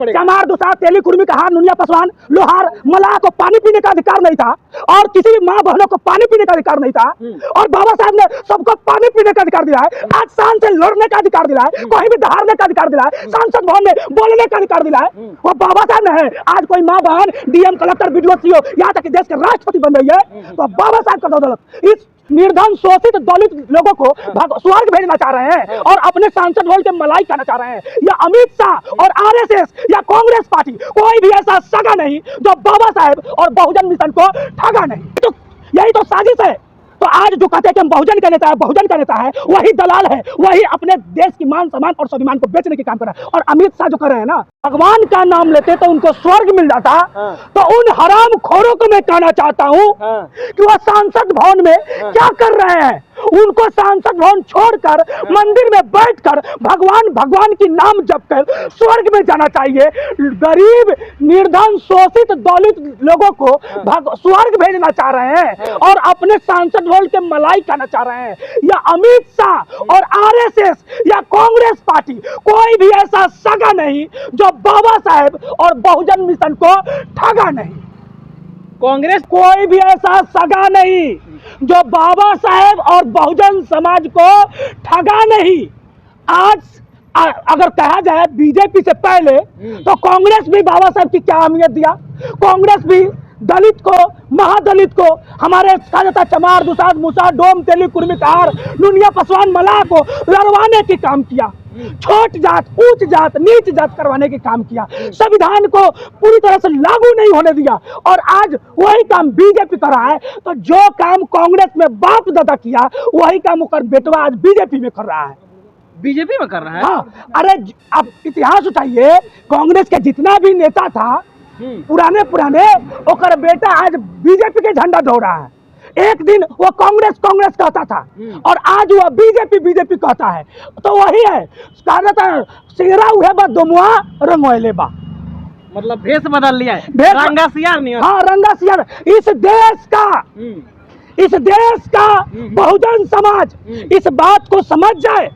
चमार दुसाद तेली कुर्मी कहार नुनिया पासवान लोहार मलाह को पानी पीने का अधिकार नहीं था और किसी भी माँ बहनों को पानी पीने का अधिकार नहीं था और बाबा साहब ने सबको पानी पीने का अधिकार दिया है। आज शान से लड़ने का अधिकार दिला है, कहीं भी दहाड़ने का अधिकार दिला है, सांसद भवन में बोलने का अधिकार दिला है, वो बाबा साहब ने है। आज कोई माँ बहन डीएम कलेक्टर बीडीओ सीओ यहाँ तक कि देश के राष्ट्रपति बन रही है तो बाबा साहब का बदौलत। इस निर्धन शोषित दलित लोगों को स्वर्ग भेजना चाह रहे हैं और अपने सांसद भवन के मलाई करना चाह रहे हैं। या अमित शाह और आरएसएस या कांग्रेस पार्टी कोई भी ऐसा सगा नहीं जो बाबा साहब और बहुजन मिशन को ठगा नहीं। तो यही तो साजिश है। तो आज जो कहते हैं कि हम बहुजन का नेता है वही दलाल है, वही अपने देश की मान सम्मान और स्वाभिमान को बेचने की काम कर रहा है। और अमित शाह जो कर रहे हैं ना, भगवान का नाम लेते तो उनको स्वर्ग मिल जाता। तो उन हराम खोरों को मैं कहना चाहता हूँ कि वह सांसद भवन में क्या कर रहे हैं। उनको सांसद भवन छोड़कर मंदिर में बैठकर भगवान की नाम जप कर स्वर्ग में जाना चाहिए। गरीब निर्धन शोषित दलित लोगों को स्वर्ग भेजना चाह रहे हैं और अपने सांसद भवन के मलाई करना चाह रहे हैं। या अमित शाह और आरएसएस या कांग्रेस पार्टी कोई भी ऐसा सगा नहीं जो बाबा साहेब और बहुजन मिशन को ठगा नहीं। कांग्रेस कोई भी ऐसा सगा नहीं जो बाबा साहेब और बहुजन समाज को ठगा नहीं। आज अगर कहा जाए बीजेपी से पहले तो कांग्रेस भी बाबा साहेब की क्या अहमियत दिया। कांग्रेस भी दलित को, महादलित को, हमारे साजता चमार दुसाद मुसा डोम तेली कुर्मी कहार नुनिया पासवान मलाह को लड़वाने की काम किया। छोट जात ऊंच जात नीच जात करवाने के काम किया। संविधान को पूरी तरह से लागू नहीं होने दिया और आज वही काम बीजेपी कर रहा है। तो जो काम कांग्रेस में बाप दादा किया वही काम उकर बेटवा आज बीजेपी में कर रहा है। बीजेपी में कर रहा है। हाँ, अरे अब इतिहास उठाइए, कांग्रेस के जितना भी नेता था पुराने ओकर बेटा आज बीजेपी के झंडा दौड़ रहा है। एक दिन वो कांग्रेस कहता था और आज वो बीजेपी कहता है। तो वही है, सिगरा उहे बा दुमुआ रंगोले बा, मतलब भेष बदल लिया है। रंगा सियार नहीं। हाँ, रंगा सियार। इस देश का बहुजन समाज इस बात को समझ जाए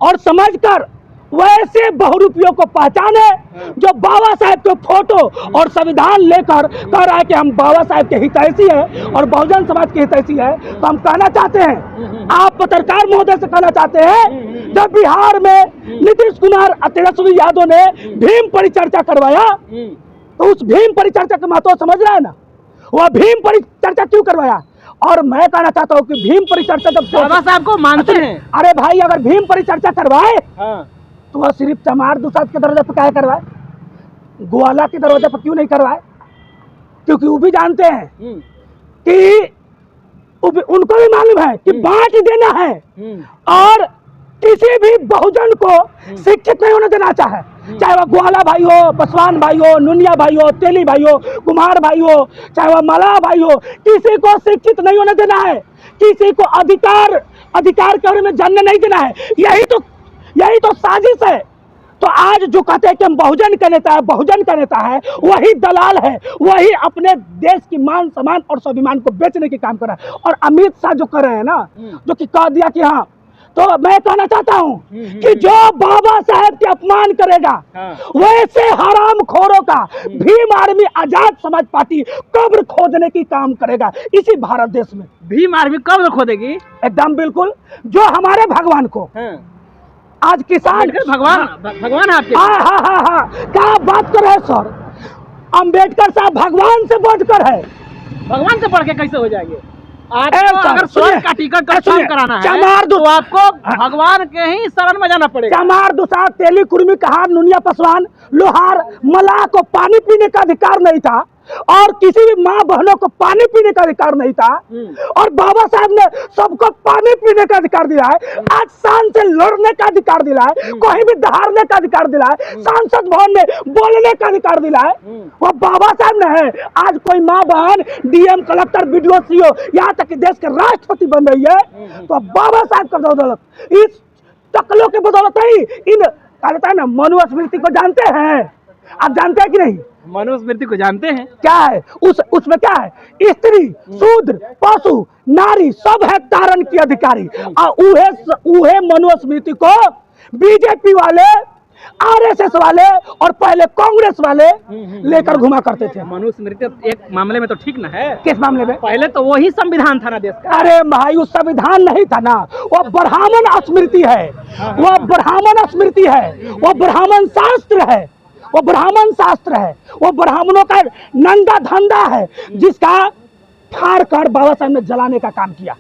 और समझकर वैसे बहुरूपियों को पहचाने जो बाबा साहेब के फोटो और संविधान लेकर कह रहा है कि हम बाबा साहेब के हितैषी है और बहुजन समाज के हितैषी है। तो हम कहना चाहते हैं, आप पत्रकार महोदय से कहना चाहते हैं, जब बिहार में नीतीश कुमार तेजस्वी यादव ने भीम परिचर्चा करवाया तो उस भीम परिचर्चा का महत्व समझ रहा है ना। वह भीम परिचर्चा क्यों करवाया। और मैं कहना चाहता हूँ कि भीम परिचर्चा जब बाबा साहब को मानते हैं, अरे भाई अगर भीम परिचर्चा करवाए तो वह सिर्फ चमार दुसाद के दरवाजे पर क्या करवाए, ग्वाला के दरवाजे पर क्यों नहीं करवाए। क्योंकि वो भी जानते हैं कि उनको भी मालूम है कि बांट देना है और किसी भी बहुजन को शिक्षित नहीं होने देना चाहे, चाहे वह ग्वाला भाई हो, पासवान भाई हो, नुनिया भाई हो, तेली भाई हो, कुमार भाई हो, चाहे वह मलाह भाई हो, किसी को शिक्षित नहीं होने देना है, किसी को अधिकार के बारे में जानने नहीं देना है। यही तो साजिश है। तो आज जो कहते हैं कि हम बहुजन का नेता है वही दलाल है, वही अपने देश की मान सम्मान और स्वाभिमान को बेचने की काम कर रहा है। और अमित शाह जो कर रहे हैं ना, जो कि कह दिया कि हाँ, तो मैं कहना चाहता हूँ कि जो बाबा साहेब के अपमान करेगा वैसे हराम खोरों का भीम आर्मी आजाद समाज पार्टी कब्र खोदने की काम करेगा इसी भारत देश में। भीम आर्मी कब्र खोदेगी? एकदम बिल्कुल। जो हमारे भगवान को आज किसान भगवान आपके हाँ क्या बात कर रहे हैं सर। अम्बेडकर साहब भगवान से बढ़कर है। भगवान से बढ़ के कैसे हो जाएंगे? अगर स्वर्ग का टिकट काम कराना है तो आपको भगवान के ही शरण में जाना पड़ेगा। चमार दुसाद तेली कुर्मी कहार नुनिया पासवान लोहार मलाह को पानी पीने का अधिकार नहीं था और किसी भी माँ बहनों को पानी पीने का अधिकार नहीं था और बाबा साहब ने सबको पानी पीने का अधिकार दिला है। आज शान से लड़ने का अधिकार दिला है, कहीं भी दहाड़ने का अधिकार दिला है, सांसद भवन में बोलने का अधिकार दिला है, वो बाबा साहब ने है। आज कोई माँ बहन डीएम कलेक्टर बीडीओ सीओ यहाँ तक कि देश के राष्ट्रपति बन रही है तो बाबा साहब का बदौलत, इस टकलों के बदौलत ही इन कहता है ना मनुस्मृति को जानते हैं। आप जानते हैं कि नहीं? मनुस्मृति को जानते हैं। क्या है उसमें क्या है? स्त्री शूद्र पशु नारी सब है तारण की अधिकारी। और उहे मनुस्मृति को बीजेपी वाले आरएसएस वाले और पहले कांग्रेस वाले लेकर घुमा करते थे। मनुस्मृति एक मामले में तो ठीक ना है। किस मामले में? पहले तो वही संविधान था ना देश का। अरे भाई वो संविधान नहीं था ना, वो ब्राह्मण स्मृति है, वो ब्राह्मण स्मृति है, वो ब्राह्मण शास्त्र है, वो ब्राह्मण शास्त्र है, वो ब्राह्मणों का नंगा धंधा है जिसका फाड़ कर बाबा साहब ने जलाने का काम किया।